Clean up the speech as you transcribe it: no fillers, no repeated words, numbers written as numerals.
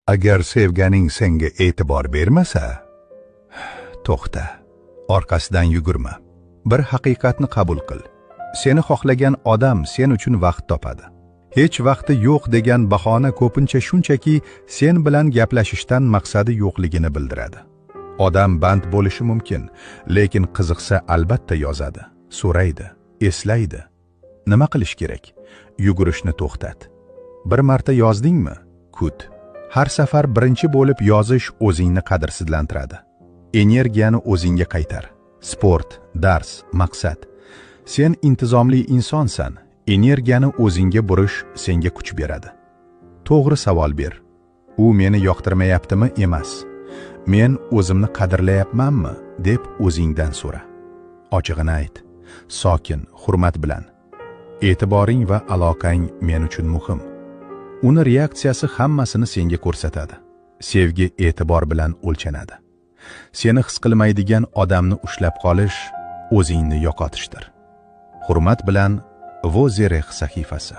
Agar sevganing senga e'tibor bermasa, to'xta, orqasidan yugurma. Bir haqiqatni qabul qil. Seni xohlagan odam sen uchun vaqt topadi. Hech vaqti yo'q degan bahona ko'pincha shunchaki sen bilan gaplashishdan maqsadi yo'qligini bildiradi. Odam band bo'lishi mumkin, lekin qiziqsa albatta yozadi, so'raydi, eslaydi. Nima qilish kerak? Yugurishni to'xtat. Bir marta yozdingmi? Kut. Har safar birinchi bo'lib yozish o'zingni qadrsizlantiradi. Energiyani o'zingga qaytar. Sport, dars, maqsad. Sen intizomli insonsan. Energiyani o'zingga burish senga kuch beradi. To'g'ri savol ber. U meni yoqtirmayaptimi? Emas. Men o'zimni qadrlayapmanmi deb o'zingdan so'ra. Ochig'ini ayt. Sokin, hurmat bilan. E'tiboring va aloqang men uchun muhim. Uni reaksiyasi hammasini senga ko'rsatadi. Sevgi e'tibor bilan o'lchanadi. Seni his qilmaydigan odamni ushlab qolish o'zingni yo'qotishdir. Hurmat bilan Vozerix sahifasi.